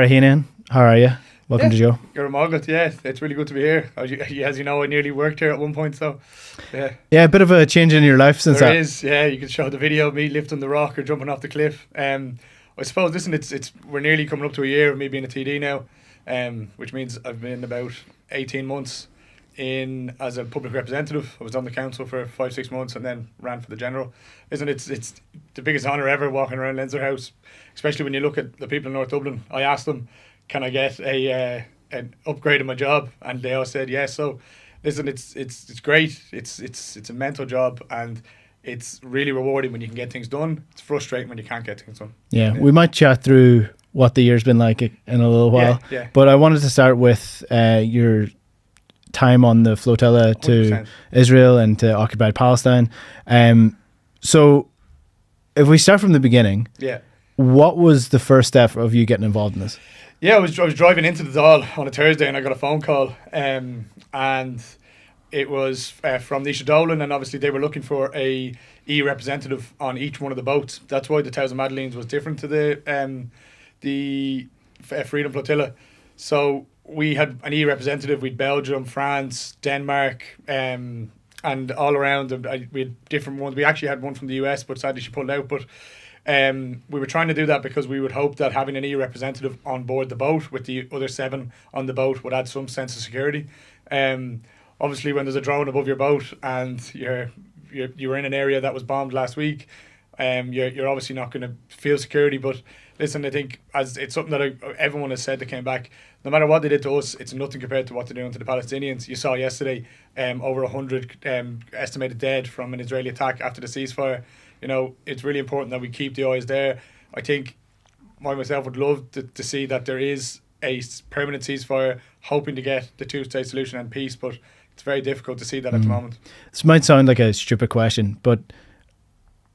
Barry Heneghan, how are you? Welcome to Joe. You're all good, yeah. It's really good to be here. As you know, I nearly worked here at one point, so yeah. Yeah, a bit of a change in your life since There that. is, yeah. You can show the video of me lifting the rock or jumping off the cliff. I suppose, listen, it's we're nearly coming up to a year of me being a TD now, which means I've been about 18 months in as a public representative. I was on the council for 5-6 months and then ran for the general. Listen, it's the biggest honour ever walking around Leinster House, especially when you look at the people in North Dublin. I asked them, can I get an upgrade in my job? And they all said yes. So listen, it's great. It's a mental job, and it's really rewarding when you can get things done. It's frustrating when you can't get things done. Yeah, we might chat through what the year's been like in a little while. Yeah. But I wanted to start with your time on the flotilla to 100%. Israel and to occupied Palestine. So if we start from the beginning, what was the first step of you getting involved in this? Yeah, I was driving into the Dáil on a Thursday and I got a phone call, and it was from Nisha Dolan, and obviously they were looking for a E representative on each one of the boats. That's why the Thousand Madleens was different to the Freedom Flotilla. So we had an E representative. We'd Belgium, France, Denmark, and all around. We had different ones. We actually had one from the US, but sadly she pulled out. But we were trying to do that because we would hope that having an EU representative on board the boat with the other 7 on the boat would add some sense of security. Obviously, when there's a drone above your boat and you're in an area that was bombed last week, you're obviously not going to feel security. But listen, I think as it's something that everyone has said that came back, no matter what they did to us, it's nothing compared to what they're doing to the Palestinians. You saw yesterday over 100 estimated dead from an Israeli attack after the ceasefire. You know, it's really important that we keep the eyes there. I think I myself would love to see that there is a permanent ceasefire, hoping to get the 2-state solution and peace, but it's very difficult to see that at the moment. This might sound like a stupid question, but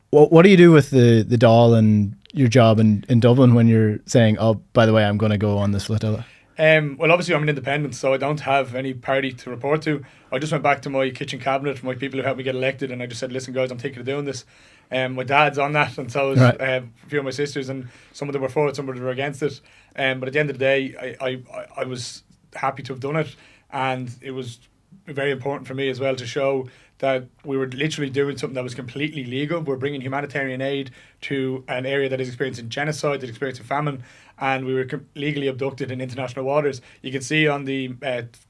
what do you do with the Dáil and your job in Dublin when you're saying, oh, by the way, I'm going to go on this flotilla? Well, obviously I'm an independent, so I don't have any party to report to. I just went back to my kitchen cabinet, my people who helped me get elected, and I just said, listen guys, I'm thinking of doing this. My dad's on that, and so is a few of my sisters, and some of them were for it, some of them were against it. But at the end of the day, I was happy to have done it, and it was very important for me as well to show that we were literally doing something that was completely legal. We're bringing humanitarian aid to an area that is experiencing genocide, that is experiencing famine, and we were legally abducted in international waters. You can see on the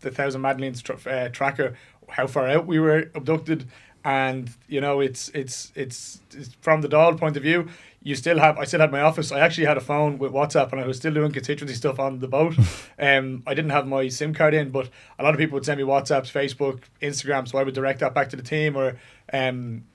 Thousand Madleens tracker how far out we were abducted, and you know it's from the Dáil point of view. I still had my office. I actually had a phone with WhatsApp, and I was still doing constituency stuff on the boat. I didn't have my SIM card in, but a lot of people would send me WhatsApps, Facebook, Instagram, so I would direct that back to the team or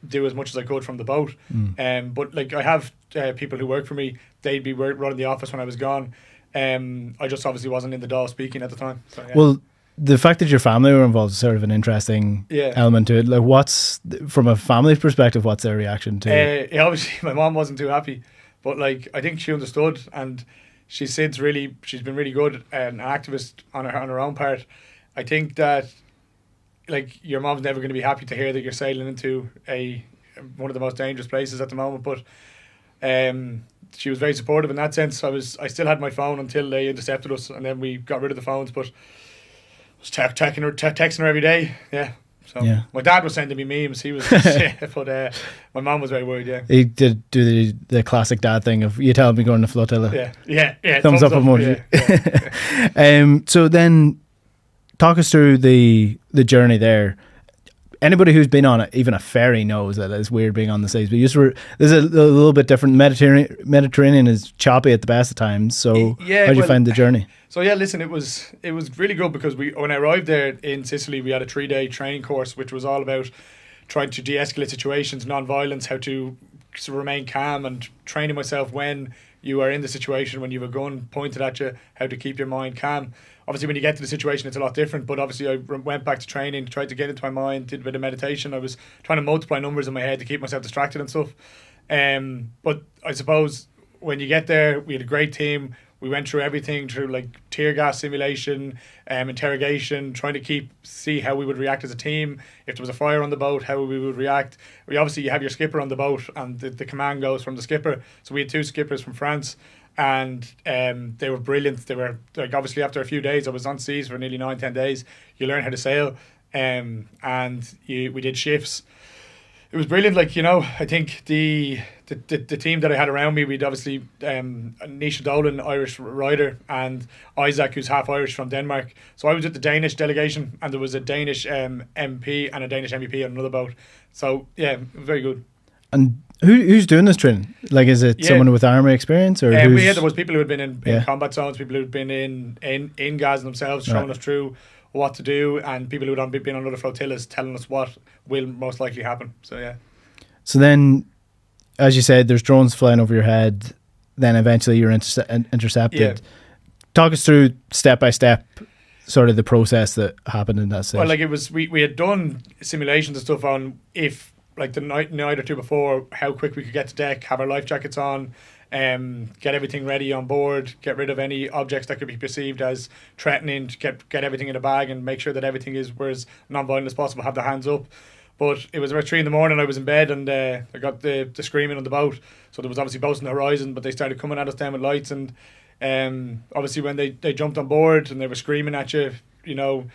do as much as I could from the boat. But like I have people who work for me. They'd be running the office when I was gone. I just obviously wasn't in the Dáil speaking at the time. So, yeah. Well, the fact that your family were involved is sort of an interesting element to it. Like, what's, from a family perspective, what's their reaction to it? Obviously, my mom wasn't too happy, but like I think she understood, and she's been really good and an activist on her own part. I think that like your mom's never going to be happy to hear that you're sailing into one of the most dangerous places at the moment, but she was very supportive in that sense. I still had my phone until they intercepted us, and then we got rid of the phones, but I was texting her every day. Yeah. So my dad was sending me memes. He was, but my mom was very worried. Yeah. He did do the classic dad thing of you tell me going to flotilla. Yeah. Thumbs up emoji. Yeah. So then, talk us through the journey there. Anybody who's been on even a ferry knows that it's weird being on the seas. But there's a little bit different. Mediterranean is choppy at the best of times. So how did you find the journey? So yeah, listen, it was really good because when I arrived there in Sicily, we had a 3-day training course which was all about trying to de-escalate situations, non-violence, how to remain calm, and training myself when you are in the situation, when you have a gun pointed at you, how to keep your mind calm. Obviously, when you get to the situation, it's a lot different, but obviously I went back to training, tried to get into my mind, did a bit of meditation. I was trying to multiply numbers in my head to keep myself distracted and stuff. But I suppose when you get there, we had a great team. We went through everything, through like tear gas simulation, interrogation, trying to see how we would react as a team. If there was a fire on the boat, how we would react. You have your skipper on the boat, and the command goes from the skipper. So we had 2 skippers from France, and they were brilliant. They were like, obviously after a few days, I was on seas for nearly 9-10 days. You learn how to sail, and we did shifts. It was brilliant. Like, you know, I think the team that I had around me, we'd obviously Nisha Dolan, Irish rider, and Isaac, who's half Irish from Denmark. So I was with the Danish delegation, and there was a Danish MP and a Danish MEP on another boat. So yeah, very good. And who's doing this training? Like, is it someone with army experience, or there was people who had been in combat zones, people who had been in Gaza themselves, showing us through what to do, and people who had been on other flotillas telling us what will most likely happen. So yeah. So then, as you said, there's drones flying over your head. Then eventually you're intercepted. Yeah. Talk us through step by step, sort of the process that happened in that stage. Well, like, it was, we had done simulations and stuff on, if like the night or two before, how quick we could get to deck, have our life jackets on, get everything ready on board, get rid of any objects that could be perceived as threatening, to get everything in a bag and make sure that everything is as non-violent as possible, have the hands up. But it was about 3 a.m, I was in bed, and I got the screaming on the boat. So there was obviously boats on the horizon, but they started coming at us down with lights, and obviously when they jumped on board and they were screaming at you, you know,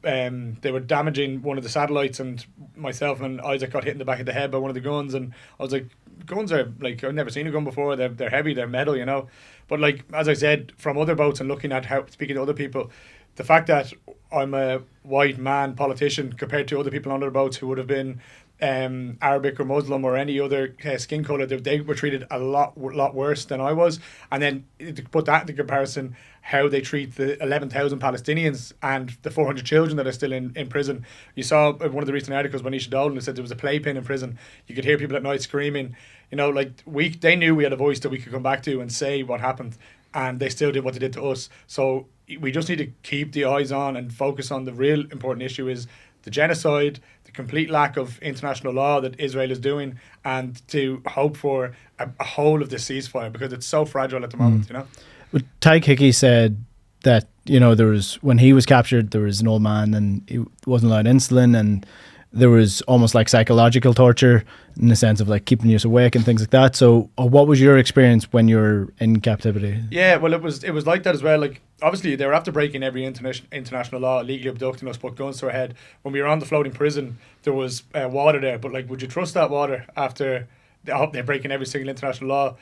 they were damaging one of the satellites, and myself and Isaac got hit in the back of the head by one of the guns, and I was like, guns are, like, I've never seen a gun before, they're heavy, they're metal, you know. But like, as I said, from other boats and looking at how, speaking to other people, the fact that I'm a white man politician compared to other people on other boats who would have been Arabic or Muslim or any other skin colour, they were treated a lot worse than I was. And then to put that into comparison, how they treat the 11,000 Palestinians and the 400 children that are still in prison. You saw one of the recent articles by Nisha Dolan who said there was a playpen in prison. You could hear people at night screaming. You know, like, they knew we had a voice that we could come back to and say what happened, and they still did what they did to us. So we just need to keep the eyes on and focus on the real important issue, is the genocide, the complete lack of international law that Israel is doing, and to hope for a whole of the ceasefire, because it's so fragile at the moment, you know. Well, Ty Hickey said that, you know, there was, when he was captured, there was an old man and he wasn't allowed insulin, and there was almost like psychological torture in the sense of like keeping you awake and things like that. So what was your experience when you were in captivity? Yeah, well, it was like that as well. Like, obviously they were after breaking every international law, illegally abducting us, put guns to our head. When we were on the floating prison, there was water there, but like, would you trust that water after they're breaking every single international law?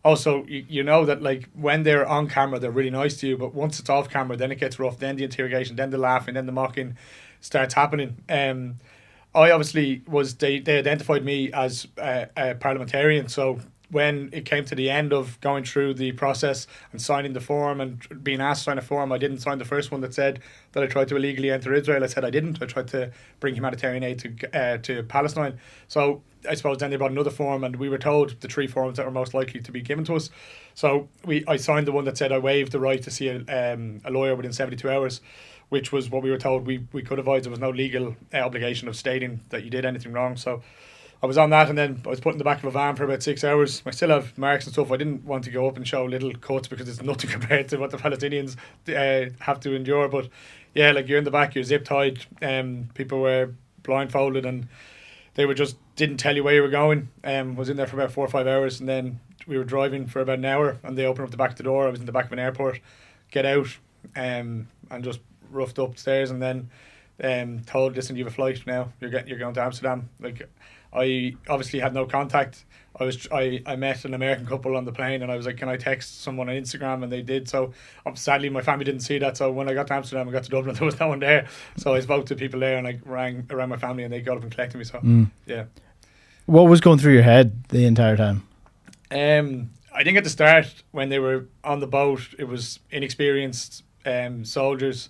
Also, you know that, like, when they're on camera, they're really nice to you, but once it's off camera, then it gets rough. Then the interrogation, then the laughing, then the mocking starts happening. I obviously they identified me as a parliamentarian, so when it came to the end of going through the process and signing the form and being asked to sign a form, I didn't sign the first one that said that I tried to illegally enter Israel. I said I didn't. I tried to bring humanitarian aid to Palestine. So I suppose then they brought another form, and we were told the 3 forms that were most likely to be given to us. So I signed the one that said I waived the right to see a lawyer within 72 hours, which was what we were told we could advise. There was no legal obligation of stating that you did anything wrong. So I was on that, and then I was put in the back of a van for about 6 hours. I still have marks and stuff. I didn't want to go up and show little cuts because it's nothing compared to what the Palestinians have to endure. But yeah, like, you're in the back, you're zip tied. People were blindfolded, and they were just didn't tell you where you were going. Was in there for about 4 or 5 hours, and then we were driving for about an hour, and they opened up the back of the door. I was in the back of an airport. Get out, and just roughed upstairs, and then told, listen, you have a flight now. You're going to Amsterdam. Like, I obviously had no contact. I met an American couple on the plane, and I was like, can I text someone on Instagram? And they did. So sadly my family didn't see that. So when I got to Amsterdam, I got to Dublin, there was no one there. So I spoke to people there, and I rang around my family, and they got up and collected me. So yeah. What was going through your head the entire time? I think at the start, when they were on the boat, it was inexperienced soldiers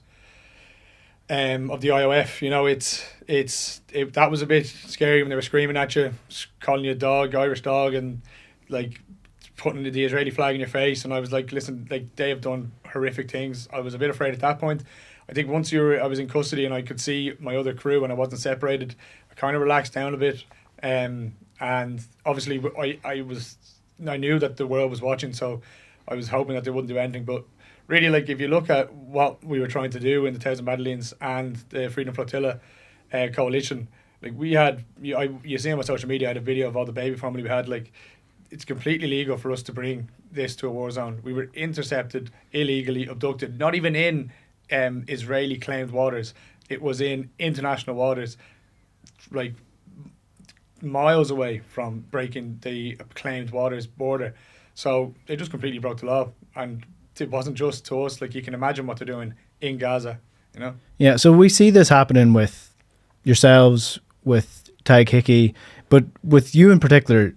of the IOF. You know, that was a bit scary when they were screaming at you, calling you a dog, Irish dog, and like putting the Israeli flag in your face. And I was like, listen, like, they have done horrific things. I was a bit afraid at that point. I think once I was in custody and I could see my other crew and I wasn't separated, I kind of relaxed down a bit. And obviously I knew that the world was watching, so I was hoping that they wouldn't do anything. But really, like, if you look at what we were trying to do in the Thousand Madleens and the Freedom Flotilla coalition, like, we had, you see on my social media, I had a video of all the baby family we had. Like, it's completely legal for us to bring this to a war zone. We were intercepted, illegally abducted, not even in Israeli claimed waters. It was in international waters, like miles away from breaking the claimed waters border. So they just completely broke the law, and it wasn't just to us. Like, you can imagine what they're doing in Gaza, you know? Yeah, so we see this happening with yourselves, with Tadhg Hickey, but with you in particular,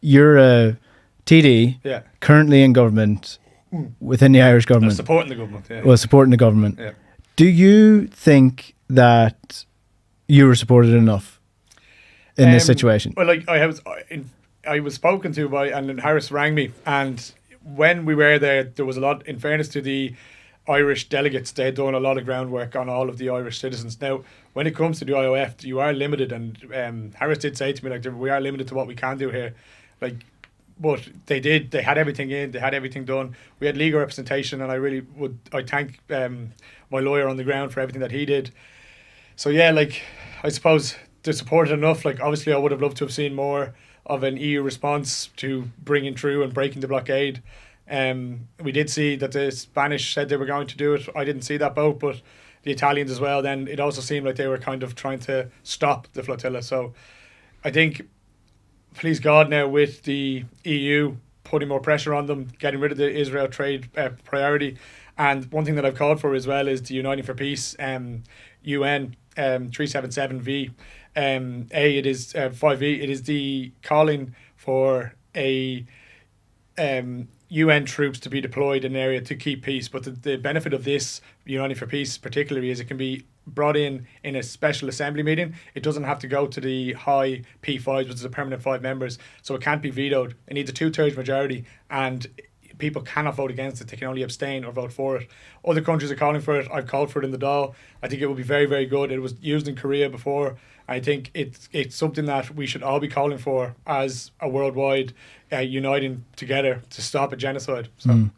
you're a TD, currently in government, within the Irish government. Supporting the government, yeah. Well, supporting the government. Yeah. Do you think that you were supported enough in this situation? Well, like, I was spoken to by, and then Harris rang me, and when we were there was a lot, in fairness to the Irish delegates, they had done a lot of groundwork on all of the Irish citizens. Now, when it comes to the IOF, you are limited, and Harris did say to me, like, we are limited to what we can do here. Like, but they had everything in, they had everything done. We had legal representation, and I thank my lawyer on the ground for everything that he did. So yeah, like, I suppose they're supported enough. Like, obviously I would have loved to have seen more of an EU response to bringing through and breaking the blockade. We did see that the Spanish said they were going to do it. I didn't see that boat, but the Italians as well. Then it also seemed like they were kind of trying to stop the flotilla. So I think, please God, now with the EU putting more pressure on them, getting rid of the Israel trade priority. And one thing that I've called for as well is the Uniting for Peace UN 377V. It is 5E. It is the calling for a UN troops to be deployed in an area to keep peace. But the benefit of this Uniting for Peace particularly is it can be brought in a special assembly meeting. It doesn't have to go to the high P5s, which is a permanent 5 members, so it can't be vetoed. It needs a 2/3 majority, and people cannot vote against it. They can only abstain or vote for it. Other countries are calling for it. I've called for it in the Dáil. I think it will be very, very good. It was used in Korea before. I think it's something that we should all be calling for as a worldwide uniting together to stop a genocide. So,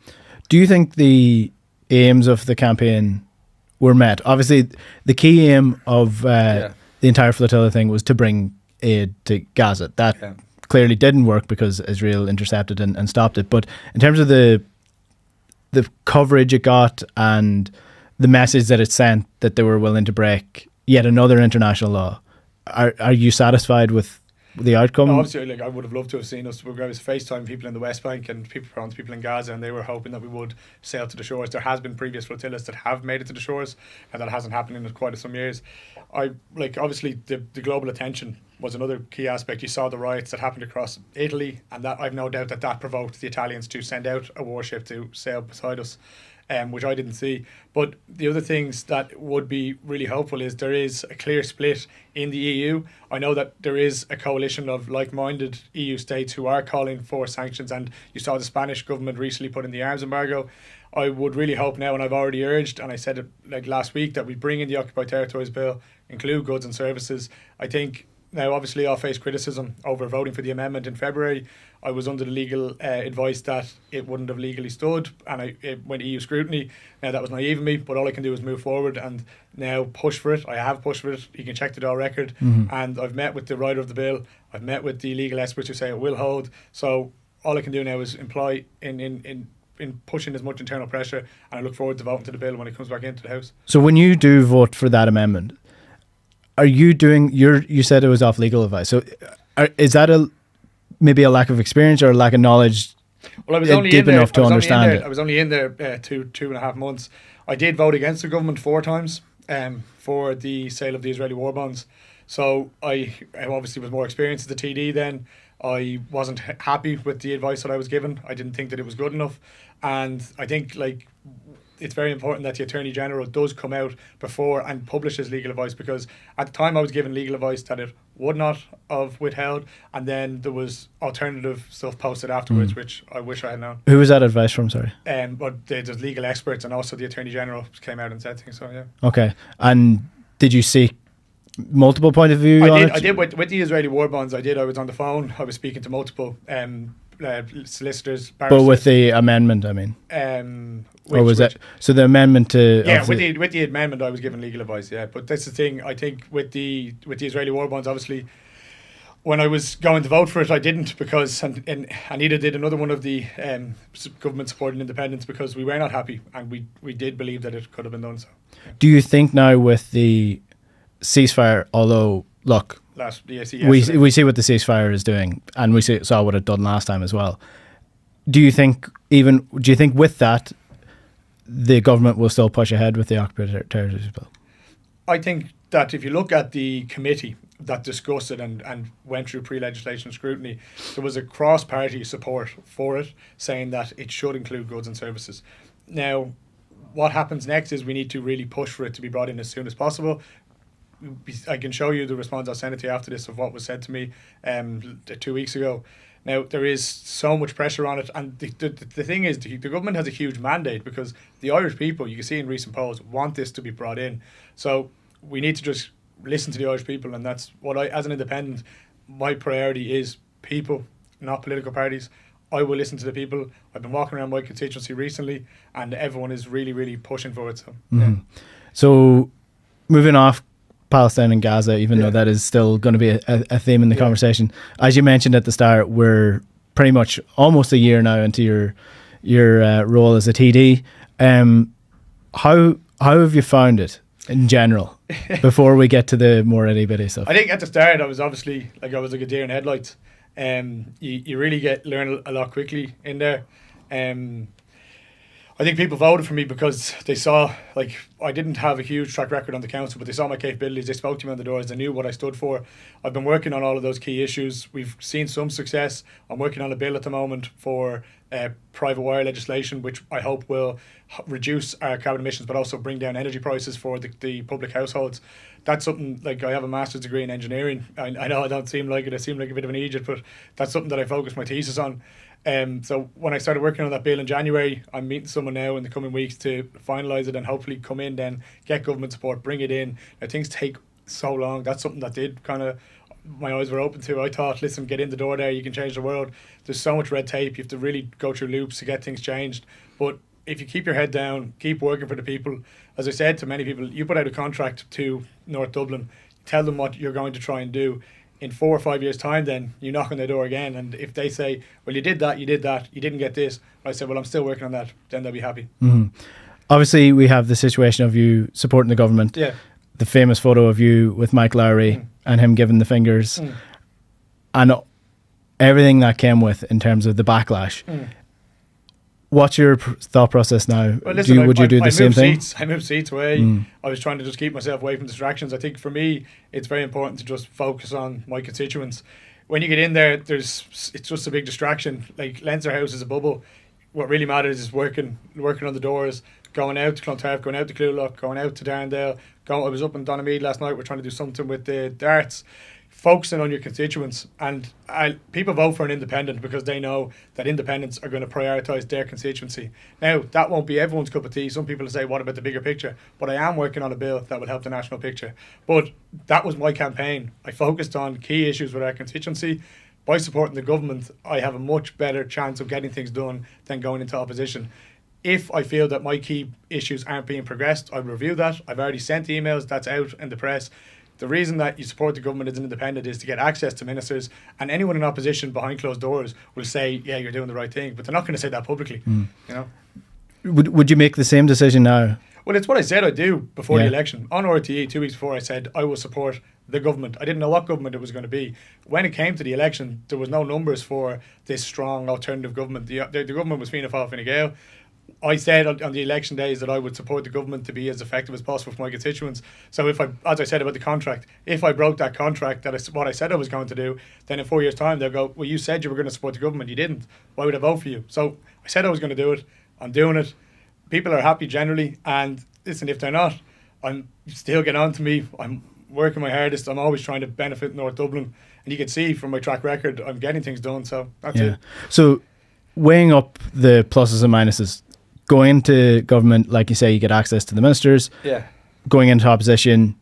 do you think the aims of the campaign were met? Obviously, the key aim of the entire flotilla thing was to bring aid to Gaza. That clearly didn't work because Israel intercepted and stopped it. But in terms of the coverage it got and the message that it sent that they were willing to break yet another international law, are you satisfied with the outcome? No, obviously, like, I would have loved to have seen us. I was FaceTime people in the West Bank and people in Gaza, and they were hoping that we would sail to the shores. There has been previous flotillas that have made it to the shores, and that hasn't happened in quite some years. Obviously the global attention was another key aspect. You saw the riots that happened across Italy, and that I've no doubt that provoked the Italians to send out a warship to sail beside us, which I didn't see. But the other things that would be really helpful is there is a clear split in the EU. I know that there is a coalition of like-minded EU states who are calling for sanctions, and you saw the Spanish government recently put in the arms embargo. I would really hope now, and I've already urged, and I said it like last week, that we bring in the Occupied Territories Bill, include goods and services. I think now, obviously, I'll face criticism over voting for the amendment in February. I was under the legal advice that it wouldn't have legally stood, and it went EU scrutiny. Now, that was naive of me, but all I can do is move forward and now push for it. I have pushed for it. You can check the Dáil record. And I've met with the writer of the bill. I've met with the legal experts who say it will hold. So all I can do now is employ in pushing as much internal pressure, and I look forward to voting to the bill when it comes back into the House. So when you do vote for that amendment, are you doing you said it was off legal advice, so is that maybe a lack of experience or a lack of knowledge? Well, I was only deep enough to understand it. I was only in there 2.5 months. I did vote against the government 4 times for the sale of the Israeli war bonds. So I obviously was more experienced as the TD then. I wasn't happy with the advice that I was given. I didn't think that it was good enough, and I think it's very important that the Attorney General does come out before and publishes legal advice, because at the time I was given legal advice that it would not have withheld, and then there was alternative stuff posted afterwards, which I wish I had known. Who was that advice from, sorry? But there's legal experts, and also the Attorney General came out and said things, so yeah. Okay. And did you seek multiple point of view? I did with the Israeli war bonds. I was on the phone. I was speaking to multiple solicitors, barristers. But with the amendment, I mean, or was that so? The amendment to with the amendment, I was given legal advice. Yeah, but that's the thing. I think with the Israeli war bonds, obviously, when I was going to vote for it, I didn't, because and neither did another one of the government supporting independents, because we were not happy, and we did believe that it could have been done. So, yeah. Do you think now with the ceasefire, although look, we see what the ceasefire is doing, and we saw what it done last time as well. Do you think with that the government will still push ahead with the Occupied Territories Bill? I think that if you look at the committee that discussed it and went through pre-legislation scrutiny, there was a cross-party support for it, saying that it should include goods and services. Now, what happens next is we need to really push for it to be brought in as soon as possible. I can show you the response, I'll send it to you after this, of what was said to me 2 weeks ago. Now, there is so much pressure on it, and the thing is, the government has a huge mandate, because the Irish people, you can see in recent polls, want this to be brought in. So we need to just listen to the Irish people, and that's what as an independent, my priority is people, not political parties. I will listen to the people. I've been walking around my constituency recently, and everyone is really, really pushing for it. So, yeah. So moving off Palestine and Gaza, even though that is still going to be a theme in the conversation, as you mentioned at the start, we're pretty much almost a year now into your role as a TD. How have you found it in general, before we get to the more itty-bitty stuff? I think at the start I was obviously like a deer in headlights. You really learn a lot quickly in there. I think people voted for me because they saw, like, I didn't have a huge track record on the council, but they saw my capabilities. They spoke to me on the doors. They knew what I stood for. I've been working on all of those key issues. We've seen some success. I'm working on a bill at the moment for private wire legislation, which I hope will reduce our carbon emissions, but also bring down energy prices for the public households. That's something, like, I have a master's degree in engineering. I know I don't seem like it. I seem like a bit of an idiot, but that's something that I focused my thesis on. So when I started working on that bill in January, I'm meeting someone now in the coming weeks to finalise it and hopefully come in, then get government support, bring it in. Now, things take so long. That's something that did kind of, my eyes were open to. I thought, listen, get in the door there, you can change the world. There's so much red tape. You have to really go through loops to get things changed. But if you keep your head down, keep working for the people. As I said to many people, you put out a contract to North Dublin, tell them what you're going to try and do. In 4 or 5 years' time, then you knock on their door again, and if they say, well, you did that, you didn't get this, I said, well, I'm still working on that, then they'll be happy. Obviously, we have the situation of you supporting the government. Yeah. The famous photo of you with Mike Lowry and him giving the fingers, and everything that came with in terms of the backlash. What's your thought process now? Well, listen, would you do the same thing? I moved seats away. I was trying to just keep myself away from distractions. I think for me, it's very important to just focus on my constituents. When you get in there, it's just a big distraction. Like, Leinster House is a bubble. What really matters is working on the doors, going out to Clontarf, going out to Clulock, going out to Darndale. I was up in Donamead last night. We're trying to do something with the darts. Focusing on your constituents, and people vote for an independent because they know that independents are going to prioritise their constituency. Now, that won't be everyone's cup of tea. Some people will say, what about the bigger picture? But I am working on a bill that will help the national picture. But that was my campaign. I focused on key issues with our constituency. By supporting the government, I have a much better chance of getting things done than going into opposition. If I feel that my key issues aren't being progressed, I'll review that. I've already sent emails, that's out in the press. The reason that you support the government as an independent is to get access to ministers, and anyone in opposition behind closed doors will say, yeah, you're doing the right thing, but they're not going to say that publicly. You know. Would you make the same decision now? Well, it's what I said I'd do before the election. On RTE 2 weeks before, I said I will support the government. I didn't know what government it was going to be. When it came to the election, there was no numbers for this strong alternative government. The government was Fianna Fáil, Fine Gael. I said on the election days that I would support the government to be as effective as possible for my constituents. So if as I said about the contract, if I broke that contract, what I said I was going to do, then in 4 years' time they'll go, well, you said you were going to support the government, you didn't. Why would I vote for you? So I said I was going to do it. I'm doing it. People are happy generally, and listen, if they're not, I'm still getting on to me. I'm working my hardest. I'm always trying to benefit North Dublin, and you can see from my track record, I'm getting things done. So that's it. So weighing up the pluses and minuses. Going into government, like you say, you get access to the ministers. Yeah. Going into opposition,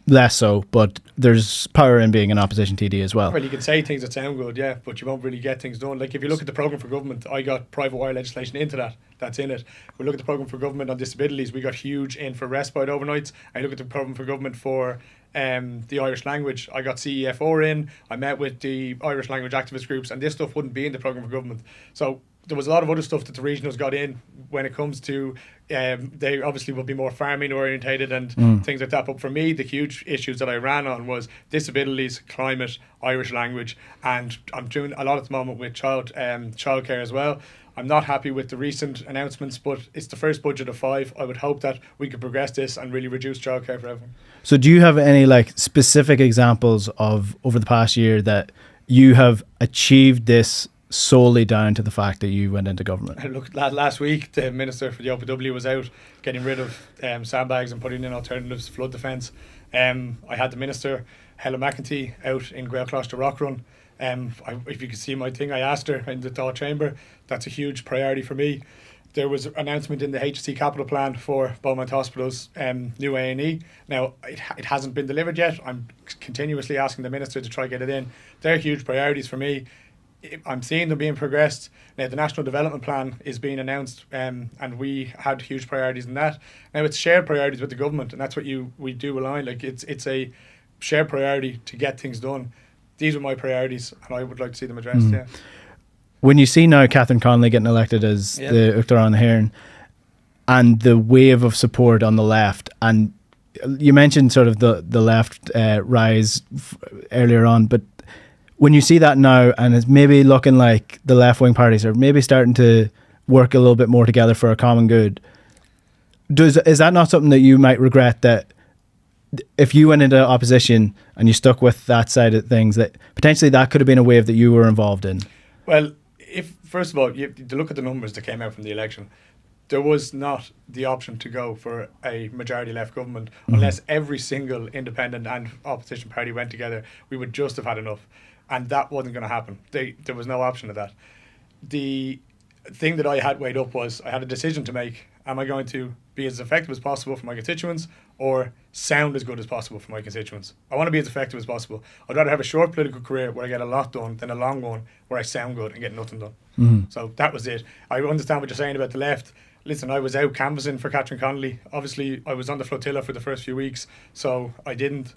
less so, but there's power in being an opposition TD as well. Well, you can say things that sound good, yeah, but you won't really get things done. Like if you look at the programme for government, I got private wire legislation into that. That's in it. We look at the programme for government on disabilities, we got huge in for respite overnights. I look at the programme for government for the Irish language. I got CEF4 in. I met with the Irish language activist groups, and this stuff wouldn't be in the programme for government. So there was a lot of other stuff that the regionals got in when it comes to they obviously will be more farming orientated and things like that. But for me, the huge issues that I ran on was disabilities, climate, Irish language, and I'm doing a lot at the moment with childcare as well. I'm not happy with the recent announcements, but it's the first budget of 5. I would hope that we could progress this and really reduce childcare for everyone. So do you have any like specific examples of over the past year that you have achieved this solely down to the fact that you went into government? Look, last week the Minister for the OPW was out getting rid of sandbags and putting in alternatives to flood defence. I had the Minister, Helen McEntee, out in Gaelclosh to Rockrun. If you can see my thing, I asked her in the Dáil Chamber. That's a huge priority for me. There was an announcement in the HSE capital plan for Beaumont Hospital's new A&E. Now, it hasn't been delivered yet. I'm continuously asking the Minister to try to get it in. They're huge priorities for me. I'm seeing them being progressed. Now, the National Development Plan is being announced, and we had huge priorities in that. Now, it's shared priorities with the government, and that's what we do align. Like, it's a shared priority to get things done. These are my priorities, and I would like to see them addressed, yeah. When you see now Catherine Connolly getting elected as the Uachtar an Héireann, and the wave of support on the left, and you mentioned sort of the left rise earlier on, but when you see that now and it's maybe looking like the left-wing parties are maybe starting to work a little bit more together for a common good, is that not something that you might regret, that if you went into opposition and you stuck with that side of things, that potentially that could have been a wave that you were involved in? Well, first of all, you have to look at the numbers that came out from the election. There was not the option to go for a majority left government unless every single independent and opposition party went together. We would just have had enough. And that wasn't going to happen. There was no option of that. The thing that I had weighed up was I had a decision to make. Am I going to be as effective as possible for my constituents or sound as good as possible for my constituents? I want to be as effective as possible. I'd rather have a short political career where I get a lot done than a long one where I sound good and get nothing done. So that was it. I understand what you're saying about the left. Listen, I was out canvassing for Catherine Connolly. Obviously, I was on the flotilla for the first few weeks, so I couldn't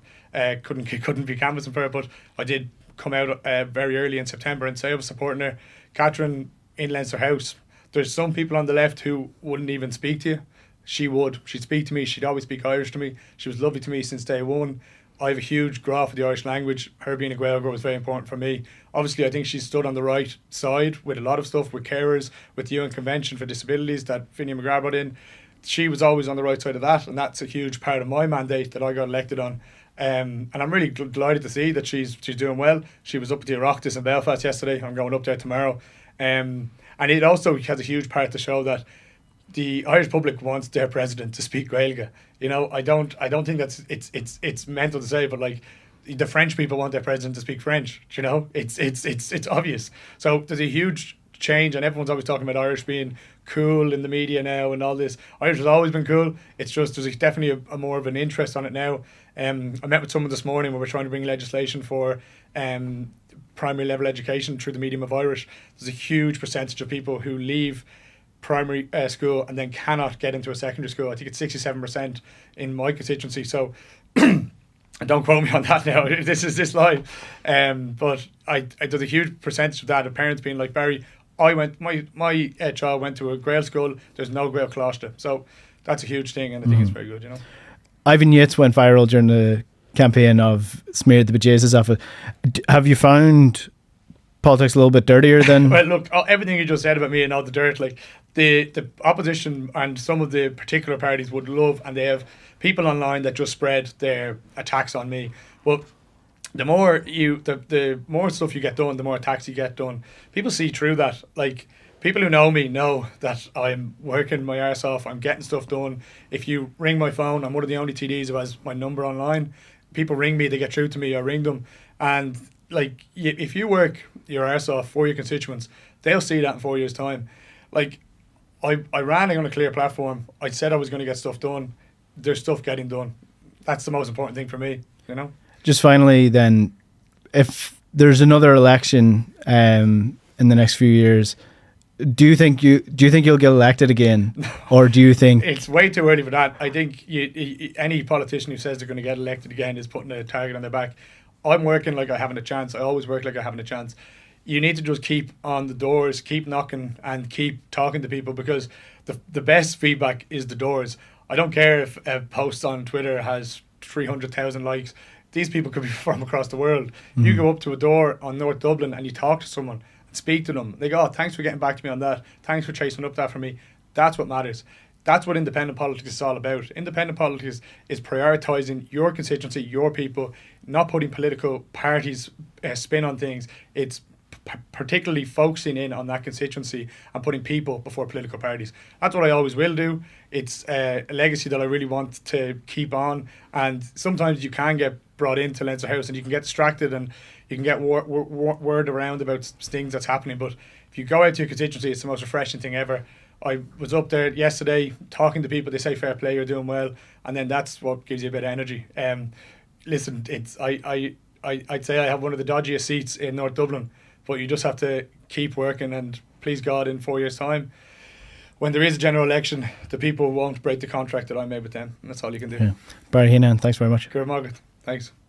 be canvassing for her, but I did come out very early in September and say I was supporting her. Catherine in Leinster House, there's some people on the left who wouldn't even speak to you. She'd speak to me. She'd always speak Irish to me. She was lovely to me since day one. I have a huge graph of the Irish language. Her being a Gaeilgeoir was very important for me. Obviously, I think she stood on the right side with a lot of stuff, with carers, with the UN Convention for Disabilities that Fine McGrath brought in. She was always on the right side of that, and that's a huge part of my mandate that I got elected on. And I'm really delighted to see that she's doing well. She was up at the Oireachtas in Belfast yesterday. I'm going up there tomorrow. And it also has a huge part to show that the Irish public wants their president to speak Gaeilge. You know, I don't think that's it's mental to say, but like the French people want their president to speak French. You know, it's obvious. So there's a huge change, and everyone's always talking about Irish being cool in the media now and all this. Irish has always been cool. It's just there's definitely a more of an interest on it now. I met with someone this morning where we're trying to bring legislation for primary level education through the medium of Irish. There's a huge percentage of people who leave primary school and then cannot get into a secondary school. I think it's 67% in my constituency. So don't quote me on that now. This is live. But there's a huge percentage of that of parents being like, Barry, my child went to a Gael school. There's no Gael cloister. So that's a huge thing, and I think it's very good. You know, Ivan Yates went viral during the campaign of smeared the bejesus off it. Have you found politics a little bit dirtier than? Well, look, everything you just said about me and all the dirt, like the opposition and some of the particular parties would love, and they have people online that just spread their attacks on me. But the more the more stuff you get done, the more attacks you get done. People see through that. Like, people who know me know that I'm working my arse off. I'm getting stuff done. If you ring my phone, I'm one of the only TDs who has my number online. People ring me, they get through to me, I ring them. And like, if you work your arse off for your constituents, they'll see that in 4 years' time. Like, I ran on a clear platform. I said I was going to get stuff done. There's stuff getting done. that's the most important thing for me, you know. Just finally, then, if there's another election in the next few years, do you think you'll get elected again, or do you think it's way too early for that? I think any politician who says they're going to get elected again is putting a target on their back. I'm working like I haven't a chance. I always work like I haven't a chance. You need to just keep on the doors, keep knocking, and keep talking to people, because the best feedback is the doors. I don't care if a post on Twitter has 300,000 likes. These people could be from across the world. You go up to a door on North Dublin and you talk to someone and speak to them. They go, oh, thanks for getting back to me on that. Thanks for chasing up that for me. That's what matters. That's what independent politics is all about. Independent politics is prioritising your constituency, your people, not putting political parties' spin on things. It's particularly focusing in on that constituency and putting people before political parties. That's what I always will do. It's a legacy that I really want to keep on, and sometimes you can get brought into Leinster House and you can get distracted and you can get word around about things that's happening, but if you go out to your constituency, it's the most refreshing thing ever. I was up there yesterday talking to people. They say fair play, you're doing well, and then that's what gives you a bit of energy. Listen, it's I'd say I have one of the dodgiest seats in North Dublin, but you just have to keep working, and please God, in 4 years' time, when there is a general election, the people won't break the contract that I made with them. And that's all you can do. Yeah. Barry Heneghan, thanks very much. Good, Margaret. Thanks.